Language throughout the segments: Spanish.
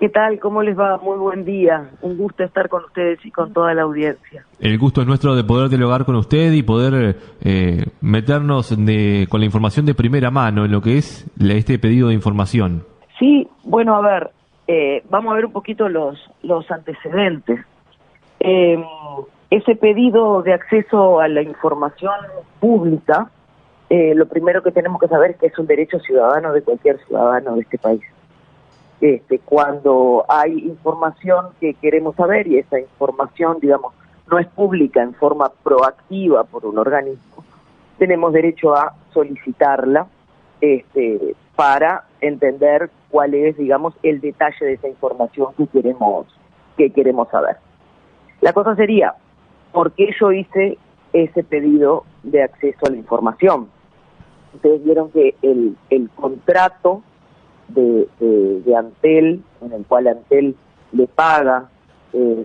¿Qué tal? ¿Cómo les va? Muy buen día. Un gusto estar con ustedes y con toda la audiencia. El gusto es nuestro de poder dialogar con usted y poder meternos con la información de primera mano en lo que es este pedido de información. Sí, bueno, a ver, vamos a ver un poquito los antecedentes. Ese pedido de acceso a la información pública, lo primero que tenemos que saber es que es un derecho ciudadano de cualquier ciudadano de este país. Cuando hay información que queremos saber y esa información, digamos, no es pública en forma proactiva por un organismo, tenemos derecho a solicitarla para entender cuál es, digamos, el detalle de esa información que queremos saber. La cosa sería, ¿por qué yo hice ese pedido de acceso a la información? Ustedes vieron que el contrato de Antel, en el cual Antel le paga,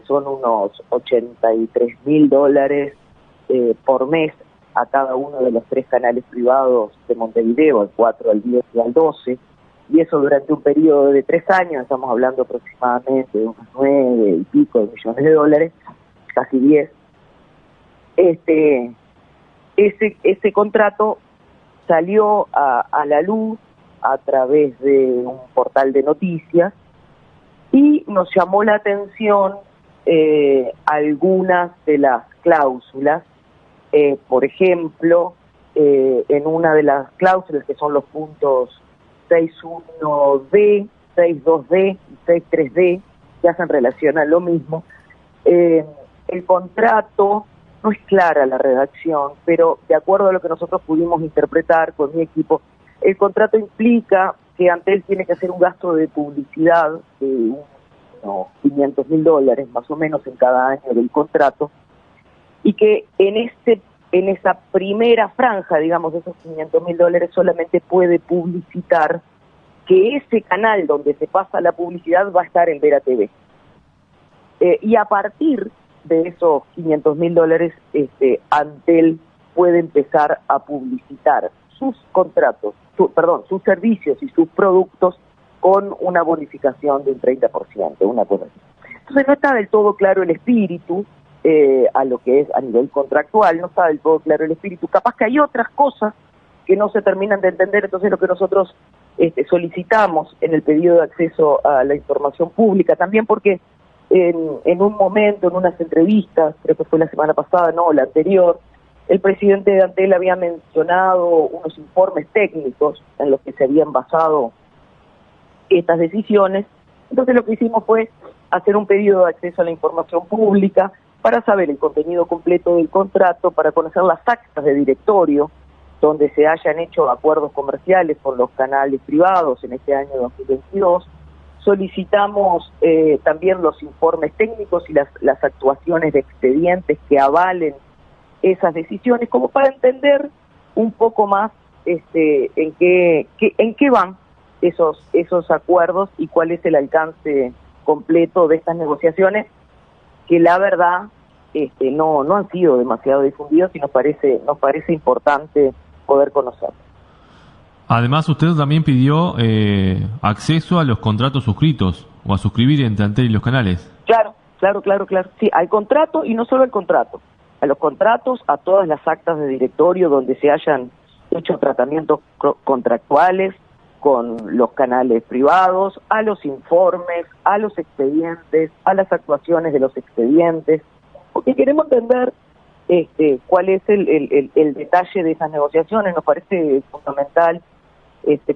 son unos $83.000 por mes a cada uno de los 3 canales privados de Montevideo, al 4, al 10 y al 12, y eso durante un periodo de 3 años, estamos hablando aproximadamente de unos 9 y pico de millones de dólares, casi 10. Ese contrato salió a la luz a través de un portal de noticias y nos llamó la atención algunas de las cláusulas. Por ejemplo, en una de las cláusulas, que son los puntos 6.1d, 6.2d y 6.3d, que hacen relación a lo mismo, el contrato, no es clara la redacción, pero de acuerdo a lo que nosotros pudimos interpretar con mi equipo, el contrato implica que Antel tiene que hacer un gasto de publicidad de unos $500.000 más o menos en cada año del contrato, y que en esa primera franja, digamos, de esos $500.000 solamente puede publicitar que ese canal donde se pasa la publicidad va a estar en Vera TV. Y a partir de esos $500.000, Antel puede empezar a publicitar sus contratos, sus servicios y sus productos con una bonificación de un 30%, una cosa así. Entonces no está del todo claro el espíritu, a lo que es a nivel contractual, no está del todo claro el espíritu. Capaz que hay otras cosas que no se terminan de entender, entonces lo que nosotros solicitamos en el pedido de acceso a la información pública, también porque en un momento, en unas entrevistas, creo que fue la semana pasada, no, la anterior, el presidente de Antel había mencionado unos informes técnicos en los que se habían basado estas decisiones. Entonces lo que hicimos fue hacer un pedido de acceso a la información pública para saber el contenido completo del contrato, para conocer las actas de directorio donde se hayan hecho acuerdos comerciales con los canales privados en este año 2022. Solicitamos también los informes técnicos y las actuaciones de expedientes que avalen esas decisiones, como para entender un poco más en qué van esos acuerdos y cuál es el alcance completo de estas negociaciones, que la verdad no han sido demasiado difundidos y nos parece importante poder conocer. Además, usted también pidió acceso a los contratos suscritos o a suscribir entre Antel y los canales. Claro. Sí, al contrato, y no solo al contrato, a los contratos, a todas las actas de directorio donde se hayan hecho tratamientos contractuales con los canales privados, a los informes, a los expedientes, a las actuaciones de los expedientes, porque queremos entender cuál es el detalle de esas negociaciones. Nos parece fundamental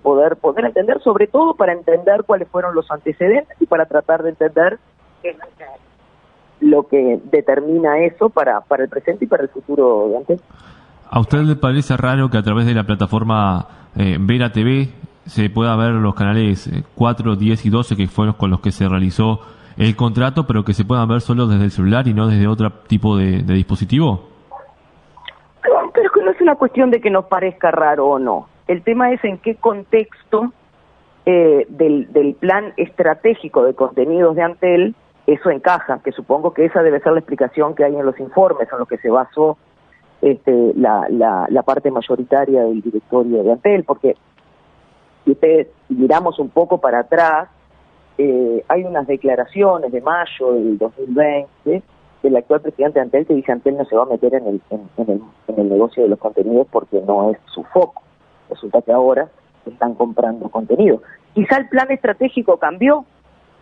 poder entender, sobre todo para entender cuáles fueron los antecedentes y para tratar de entender qué es lo que determina eso para el presente y para el futuro de Antel. ¿A usted le parece raro que a través de la plataforma Vera TV se pueda ver los canales 4, 10 y 12, que fueron con los que se realizó el contrato, pero que se puedan ver solo desde el celular y no desde otro tipo de dispositivo? Pero es que no es una cuestión de que nos parezca raro o no. El tema es en qué contexto del plan estratégico de contenidos de Antel eso encaja, que supongo que esa debe ser la explicación que hay en los informes en los que se basó la parte mayoritaria del directorio de Antel, porque si miramos un poco para atrás, hay unas declaraciones de mayo del 2020 del actual presidente de Antel que dice Antel no se va a meter en el negocio de los contenidos porque no es su foco. Resulta que ahora están comprando contenido. Quizá el plan estratégico cambió,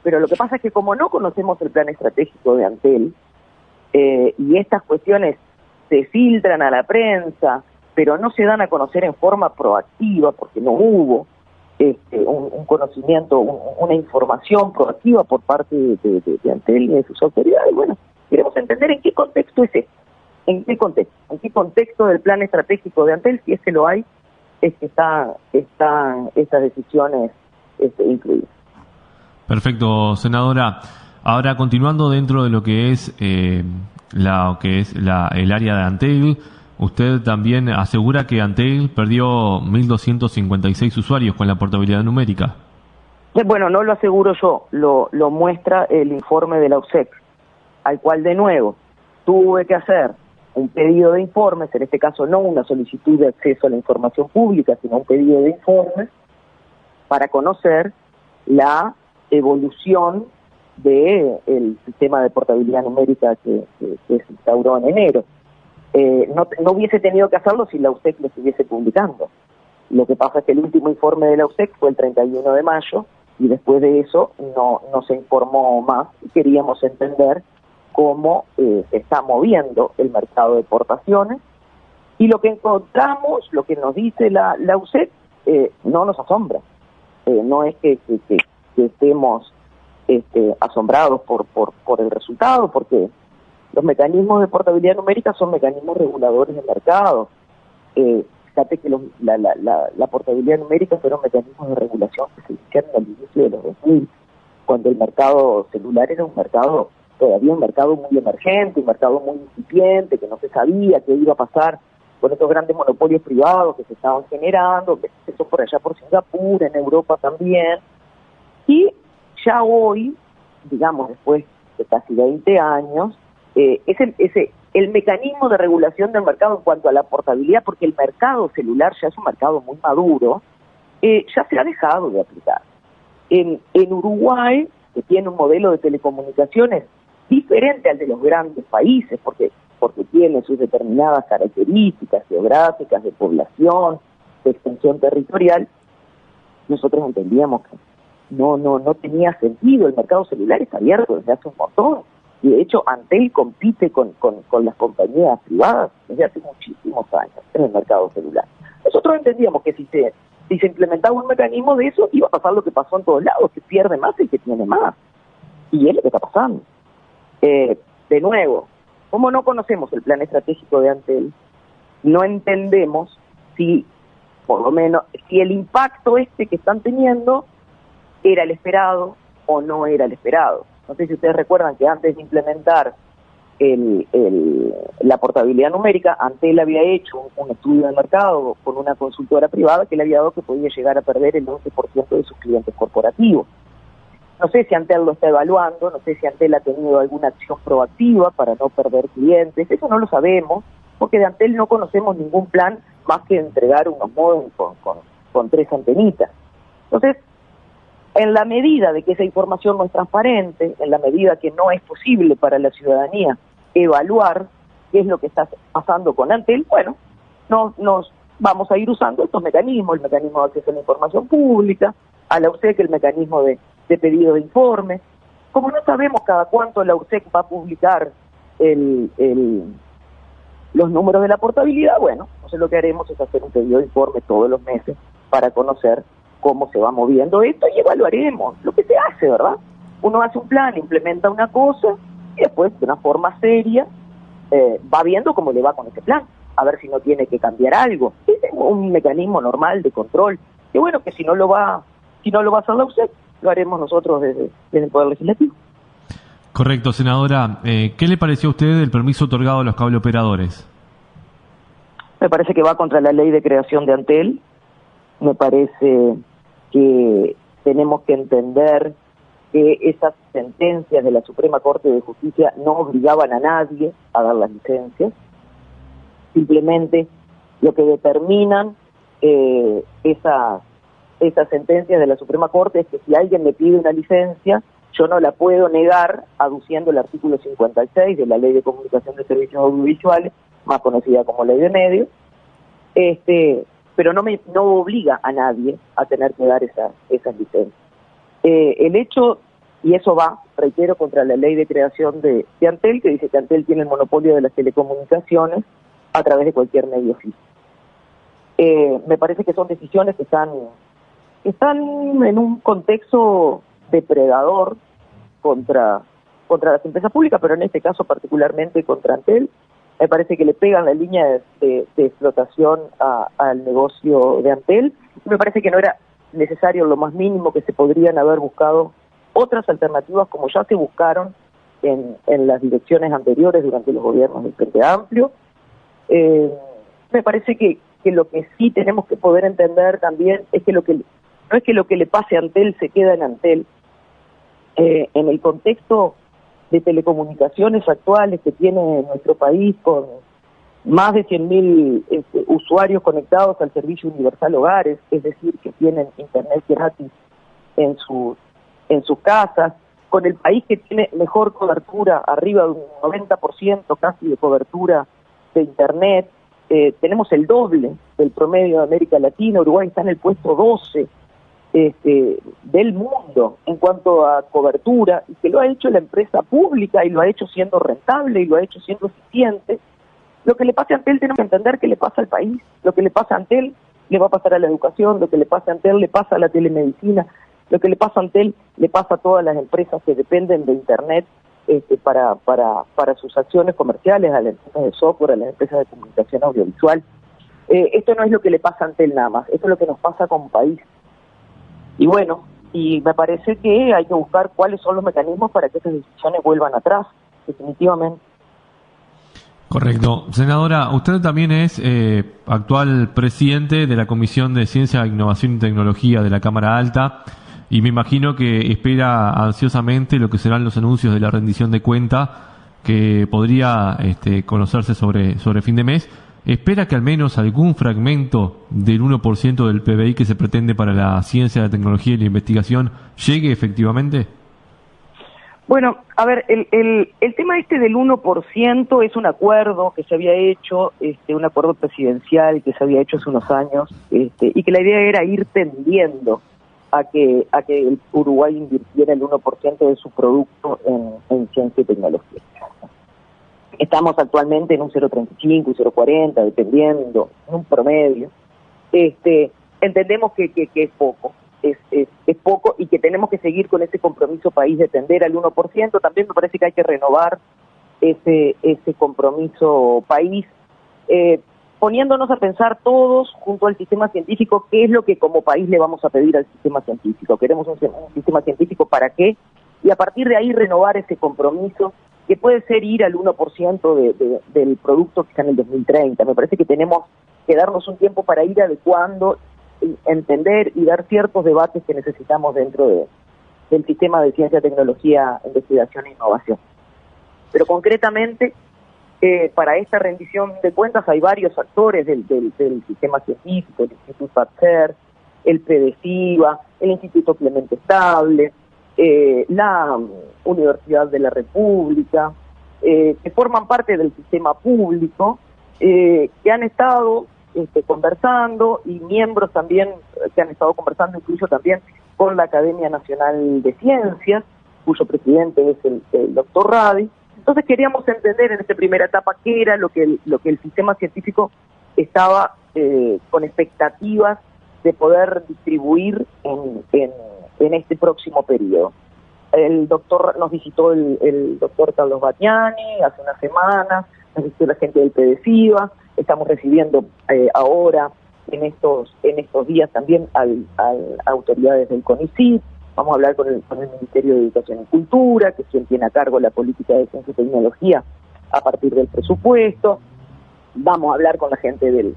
pero lo que pasa es que como no conocemos el plan estratégico de Antel, y estas cuestiones se filtran a la prensa, pero no se dan a conocer en forma proactiva, porque no hubo un conocimiento, una información proactiva por parte de Antel y de sus autoridades. Bueno, queremos entender en qué contexto es este, en qué contexto del plan estratégico de Antel, si es que lo hay, es que están estas decisiones incluidas. Perfecto, senadora. Ahora, continuando dentro de lo que es el área de Antel, usted también asegura que Antel perdió 1.256 usuarios con la portabilidad numérica. Bueno, no lo aseguro yo, lo muestra el informe de la USEC, al cual de nuevo tuve que hacer un pedido de informes, en este caso no una solicitud de acceso a la información pública, sino un pedido de informes para conocer la evolución del sistema de portabilidad numérica que se instauró en enero. No hubiese tenido que hacerlo si la USEC lo estuviese publicando. Lo que pasa es que el último informe de la USEC fue el 31 de mayo y después de eso no se informó más y queríamos entender cómo se está moviendo el mercado de portaciones, y lo que encontramos, lo que nos dice la USEC, no nos asombra. No es que estemos asombrados por el resultado, porque los mecanismos de portabilidad numérica son mecanismos reguladores del mercado. Fíjate que la portabilidad numérica fueron mecanismos de regulación que se iniciaron al inicio de los 2000, cuando el mercado celular era todavía un mercado muy emergente, un mercado muy incipiente, que no se sabía qué iba a pasar con estos grandes monopolios privados que se estaban generando, que se hizo por allá por Singapur, en Europa también. Y ya hoy, digamos después de casi 20 años, el mecanismo de regulación del mercado en cuanto a la portabilidad, porque el mercado celular ya es un mercado muy maduro, ya se ha dejado de aplicar. En Uruguay, que tiene un modelo de telecomunicaciones diferente al de los grandes países, porque tiene sus determinadas características geográficas, de población, de extensión territorial, nosotros entendíamos que no tenía sentido. El mercado celular está abierto desde hace un montón, y de hecho Antel compite con las compañías privadas desde hace muchísimos años en el mercado celular. Nosotros entendíamos que si se implementaba un mecanismo de eso, iba a pasar lo que pasó en todos lados, que pierde más el que tiene más, y es lo que está pasando. De nuevo, como no conocemos el plan estratégico de Antel, no entendemos si, por lo menos, si el impacto que están teniendo era el esperado o no era el esperado. No sé si ustedes recuerdan que antes de implementar la portabilidad numérica, Antel había hecho un estudio de mercado con una consultora privada que le había dado que podía llegar a perder el 11% de sus clientes corporativos. No sé si Antel lo está evaluando, no sé si Antel ha tenido alguna acción proactiva para no perder clientes, eso no lo sabemos, porque de Antel no conocemos ningún plan más que entregar unos módems con 3 antenitas. Entonces, en la medida de que esa información no es transparente, en la medida que no es posible para la ciudadanía evaluar qué es lo que está pasando con Antel, bueno, nos vamos a ir usando estos mecanismos, el mecanismo de acceso a la información pública, a la USEC el mecanismo de pedido de informes. Como no sabemos cada cuánto la USEC va a publicar los números de la portabilidad, bueno, entonces lo que haremos es hacer un pedido de informe todos los meses para conocer cómo se va moviendo esto y evaluaremos lo que se hace, ¿verdad? Uno hace un plan, implementa una cosa y después de una forma seria va viendo cómo le va con ese plan, a ver si no tiene que cambiar algo. Es un mecanismo normal de control, que bueno, que si no lo va a hacer la USEC, lo haremos nosotros desde el Poder Legislativo. Correcto, senadora. ¿Qué le pareció a usted el permiso otorgado a los cableoperadores? Me parece que va contra la ley de creación de Antel. Me parece que tenemos que entender que esas sentencias de la Suprema Corte de Justicia no obligaban a nadie a dar las licencias. Simplemente lo que determinan esas sentencias de la Suprema Corte es que si alguien me pide una licencia, yo no la puedo negar aduciendo el artículo 56 de la Ley de Comunicación de Servicios Audiovisuales, más conocida como Ley de Medios, pero no obliga a nadie a tener que dar esas licencias. El hecho, y eso va, reitero, contra la ley de creación de Antel, que dice que Antel tiene el monopolio de las telecomunicaciones a través de cualquier medio físico. Me parece que son decisiones que están en un contexto depredador contra las empresas públicas, pero en este caso particularmente contra Antel. Me parece que le pegan la línea de explotación al negocio de Antel. Me parece que no era necesario lo más mínimo, que se podrían haber buscado otras alternativas como ya se buscaron en las direcciones anteriores durante los gobiernos del Frente Amplio. Me parece que lo que sí tenemos que poder entender también es que no es que lo que le pase a Antel se queda en Antel. En el contexto de telecomunicaciones actuales que tiene nuestro país, con más de 100.000 usuarios conectados al servicio universal hogares, es decir, que tienen internet gratis en sus casas, con el país que tiene mejor cobertura, arriba de un 90% casi de cobertura de internet, tenemos el doble del promedio de América Latina. Uruguay está en el puesto 12 del mundo en cuanto a cobertura, y que lo ha hecho la empresa pública, y lo ha hecho siendo rentable, y lo ha hecho siendo eficiente. Lo que le pasa a Antel tenemos que entender que le pasa al país. Lo que le pasa a Antel le va a pasar a la educación, lo que le pasa a Antel le pasa a la telemedicina, lo que le pasa a Antel le pasa a todas las empresas que dependen de Internet para sus acciones comerciales, a las empresas de software, a las empresas de comunicación audiovisual. Esto no es lo que le pasa a Antel nada más, esto es lo que nos pasa como país. Y bueno, y me parece que hay que buscar cuáles son los mecanismos para que esas decisiones vuelvan atrás, definitivamente. Correcto. Senadora, usted también es actual presidente de la Comisión de Ciencia, Innovación y Tecnología de la Cámara Alta, y me imagino que espera ansiosamente lo que serán los anuncios de la rendición de cuenta que podría conocerse sobre fin de mes. ¿Espera que al menos algún fragmento del 1% del PBI que se pretende para la ciencia, la tecnología y la investigación llegue efectivamente? Bueno, a ver, el tema del 1% es un acuerdo que se había hecho, un acuerdo presidencial que se había hecho hace unos años, y que la idea era ir tendiendo a que el Uruguay invirtiera el 1% de su producto en ciencia y tecnología. Estamos actualmente en un 0,35, un 0,40, dependiendo, en un promedio. Entendemos que es poco. Es poco, y que tenemos que seguir con ese compromiso país de tender al 1%. También me parece que hay que renovar ese compromiso país, poniéndonos a pensar todos junto al sistema científico qué es lo que como país le vamos a pedir al sistema científico. Queremos un sistema científico para qué, y a partir de ahí renovar ese compromiso, que puede ser ir al 1% del producto que está en el 2030. Me parece que tenemos que darnos un tiempo para ir adecuando, entender y dar ciertos debates que necesitamos dentro del sistema de ciencia, tecnología, investigación e innovación. Pero concretamente, para esta rendición de cuentas hay varios actores del sistema científico: el Instituto Pasteur, el PDCIVA, el Instituto Clemente Estable, la Universidad de la República, que forman parte del sistema público, que han estado conversando, y miembros también que han estado conversando, incluso también con la Academia Nacional de Ciencias, cuyo presidente es el doctor Radi. Entonces queríamos entender en esta primera etapa qué era lo que el sistema científico estaba con expectativas de poder distribuir en este próximo periodo. Nos visitó el doctor Carlos Battiani hace unas semanas, nos visitó la gente del PDCIVA, estamos recibiendo ahora en estos días también a autoridades del CONICYT. Vamos a hablar con el Ministerio de Educación y Cultura, que es quien tiene a cargo la política de ciencia y tecnología a partir del presupuesto. Vamos a hablar con la gente del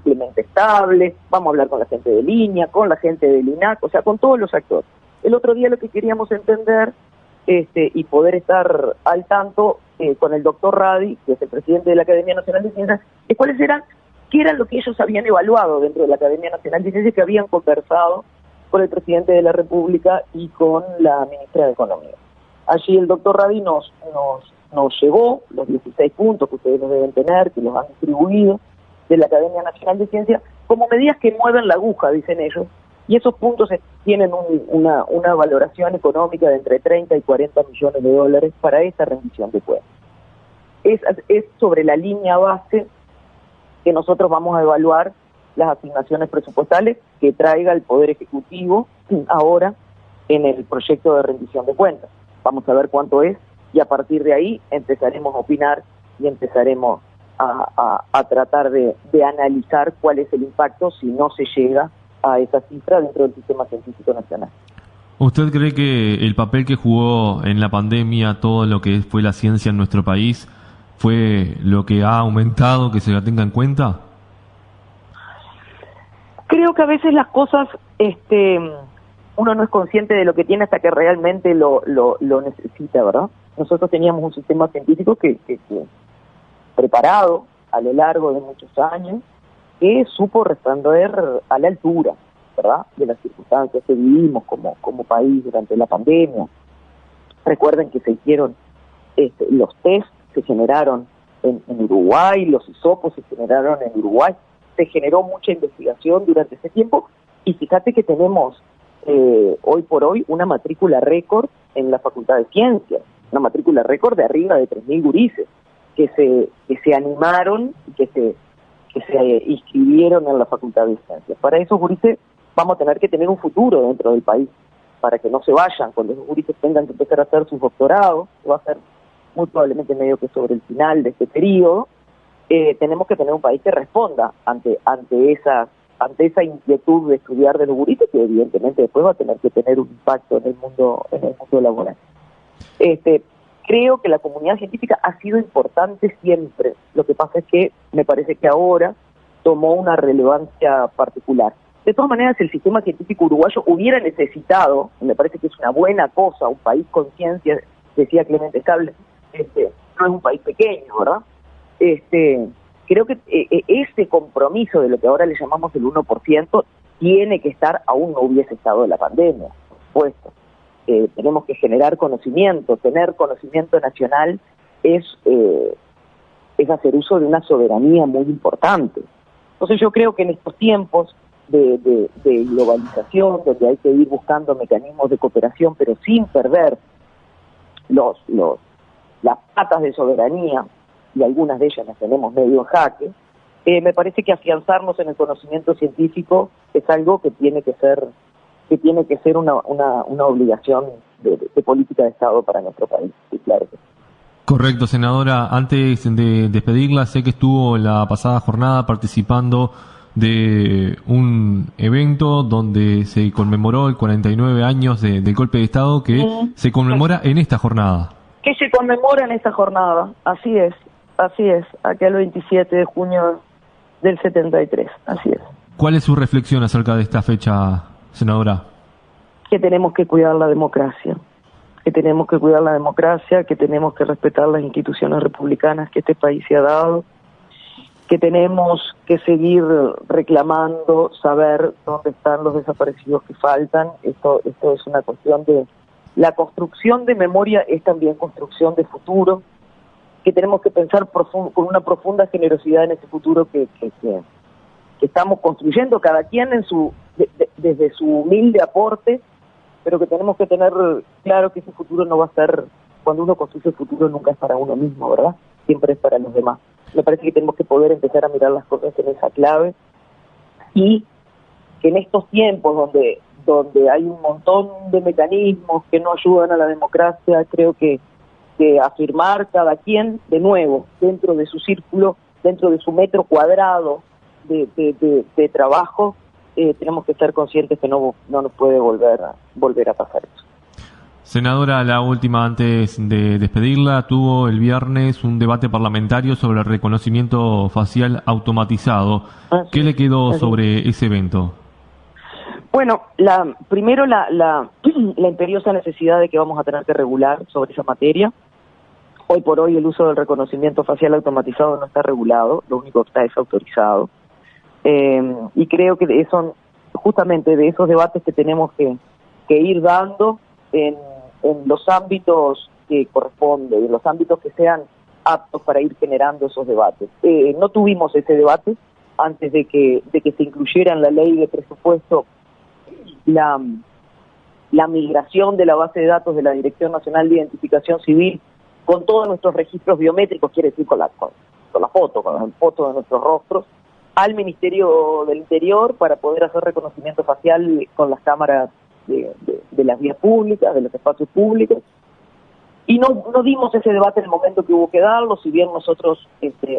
Clemente Estable, vamos a hablar con la gente de Línea, con la gente del INAC, o sea, con todos los actores. El otro día lo que queríamos entender y poder estar al tanto con el doctor Radi, que es el presidente de la Academia Nacional de Ciencias, es qué era lo que ellos habían evaluado dentro de la Academia Nacional de Ciencias, que habían conversado con el presidente de la República y con la ministra de Economía. Allí el doctor Radi nos llevó los 16 puntos que ustedes los deben tener, que los han distribuido, de la Academia Nacional de Ciencias, como medidas que mueven la aguja, dicen ellos, y esos puntos tienen una valoración económica de entre 30 y 40 millones de dólares para esta rendición de cuentas. Es sobre la línea base que nosotros vamos a evaluar las asignaciones presupuestales que traiga el Poder Ejecutivo ahora en el proyecto de rendición de cuentas. Vamos a ver cuánto es y a partir de ahí empezaremos a opinar y empezaremos a tratar de analizar cuál es el impacto si no se llega a esa cifra dentro del sistema científico nacional. ¿Usted cree que el papel que jugó en la pandemia todo lo que fue la ciencia en nuestro país fue lo que ha aumentado que se la tenga en cuenta? Creo que a veces las cosas, uno no es consciente de lo que tiene hasta que realmente lo necesita, ¿verdad? Nosotros teníamos un sistema científico que preparado a lo largo de muchos años, que supo responder a la altura, ¿verdad?, de las circunstancias que vivimos como país durante la pandemia. Recuerden que se hicieron los test, se generaron en Uruguay, los hisopos se generaron en Uruguay, se generó mucha investigación durante ese tiempo, y fíjate que tenemos hoy por hoy una matrícula récord en la Facultad de Ciencias, una matrícula récord de arriba de 3.000 gurises que se animaron y que se inscribieron en la Facultad de Ciencias. Para esos gurises vamos a tener que tener un futuro dentro del país, para que no se vayan. Cuando esos gurises tengan que empezar a hacer sus doctorados, que va a ser muy probablemente medio que sobre el final de este periodo, tenemos que tener un país que responda ante esa inquietud de estudiar de los gurises, que evidentemente después va a tener que tener un impacto en el mundo laboral. Creo que la comunidad científica ha sido importante siempre. Lo que pasa es que me parece que ahora tomó una relevancia particular. De todas maneras, el sistema científico uruguayo hubiera necesitado, y me parece que es una buena cosa, un país con ciencia, decía Clemente Sable, no es un país pequeño, ¿verdad? Creo que ese compromiso de lo que ahora le llamamos el 1% tiene que estar, aún no hubiese estado la pandemia, por supuesto. Tenemos que generar conocimiento, tener conocimiento nacional es hacer uso de una soberanía muy importante. Entonces yo creo que en estos tiempos de globalización, donde hay que ir buscando mecanismos de cooperación, pero sin perder las patas de soberanía, y algunas de ellas las tenemos medio en jaque, me parece que afianzarnos en el conocimiento científico es algo que tiene que ser una obligación de política de Estado para nuestro país. Sí, claro que sí. Correcto, senadora. Antes de despedirla, sé que estuvo la pasada jornada participando de un evento donde se conmemoró el 49 años del golpe de Estado que se conmemora en esta jornada. Que se conmemora en esta jornada, así es, aquel 27 de junio del 73, así es. ¿Cuál es su reflexión acerca de esta fecha, senadora? Que tenemos que cuidar la democracia, que tenemos que respetar las instituciones republicanas que este país se ha dado, que tenemos que seguir reclamando, saber dónde están los desaparecidos que faltan. Esto es una cuestión de... La construcción de memoria es también construcción de futuro, que tenemos que pensar con una profunda generosidad en ese futuro que estamos construyendo, cada quien desde su humilde aporte, pero que tenemos que tener claro que ese futuro no va a ser, cuando uno construye el futuro nunca es para uno mismo, ¿verdad? Siempre es para los demás. Me parece que tenemos que poder empezar a mirar las cosas en esa clave, y que en estos tiempos donde hay un montón de mecanismos que no ayudan a la democracia, creo que afirmar cada quien, de nuevo, dentro de su círculo, dentro de su metro cuadrado de trabajo, tenemos que estar conscientes que no nos puede volver a pasar eso. Senadora, la última antes de despedirla, tuvo el viernes un debate parlamentario sobre el reconocimiento facial automatizado. ¿Qué le quedó sobre ese evento? Bueno, primero la imperiosa necesidad de que vamos a tener que regular sobre esa materia. Hoy por hoy el uso del reconocimiento facial automatizado no está regulado, lo único que está es autorizado. Y creo que eso justamente de esos debates que tenemos que ir dando en los ámbitos que corresponden, en los ámbitos que sean aptos para ir generando esos debates. No tuvimos ese debate antes de que se incluyera en la ley de presupuesto la migración de la base de datos de la Dirección Nacional de Identificación Civil con todos nuestros registros biométricos, quiere decir con la foto, con las fotos de nuestros rostros, al Ministerio del Interior para poder hacer reconocimiento facial con las cámaras de las vías públicas, de los espacios públicos. Y no dimos ese debate en el momento que hubo que darlo, si bien nosotros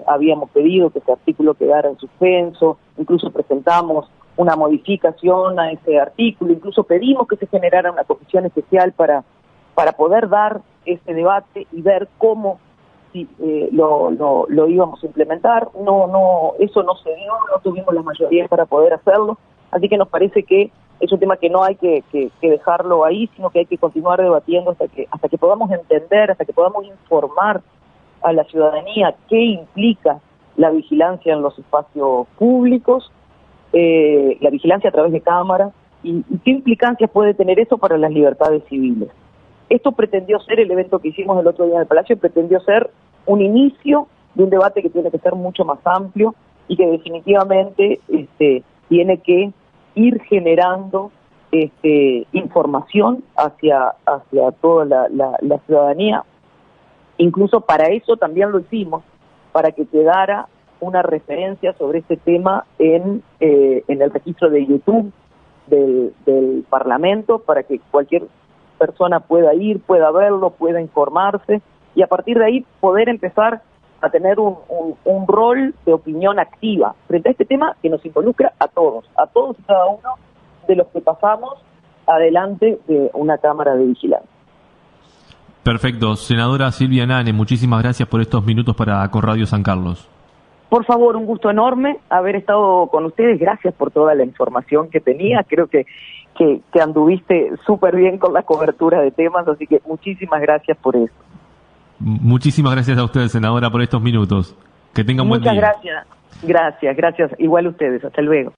habíamos pedido que ese artículo quedara en suspenso, incluso presentamos una modificación a ese artículo, incluso pedimos que se generara una comisión especial para poder dar ese debate y ver cómo lo íbamos a implementar. Eso no se dio, no tuvimos la mayoría para poder hacerlo, así que nos parece que es un tema que no hay que dejarlo ahí, sino que hay que continuar debatiendo hasta que podamos entender, hasta que podamos informar a la ciudadanía qué implica la vigilancia en los espacios públicos, la vigilancia a través de cámaras, y qué implicancias puede tener eso para las libertades civiles. Esto pretendió ser, el evento que hicimos el otro día en el Palacio, pretendió ser un inicio de un debate que tiene que ser mucho más amplio y que definitivamente tiene que ir generando información hacia toda la ciudadanía. Incluso para eso también lo hicimos, para que quedara una referencia sobre este tema en el registro de YouTube del Parlamento, para que cualquier persona pueda ir, pueda verlo, pueda informarse, y a partir de ahí poder empezar a tener un rol de opinión activa frente a este tema que nos involucra a todos y cada uno de los que pasamos adelante de una cámara de vigilancia. Perfecto. Senadora Silvia Nane, muchísimas gracias por estos minutos para Corradio San Carlos. Por favor, un gusto enorme haber estado con ustedes. Gracias por toda la información que tenía. Creo que anduviste súper bien con la cobertura de temas, así que muchísimas gracias por eso. Muchísimas gracias a ustedes, senadora, por estos minutos. Que tengan buen día. Muchas gracias. Gracias. Igual ustedes. Hasta luego.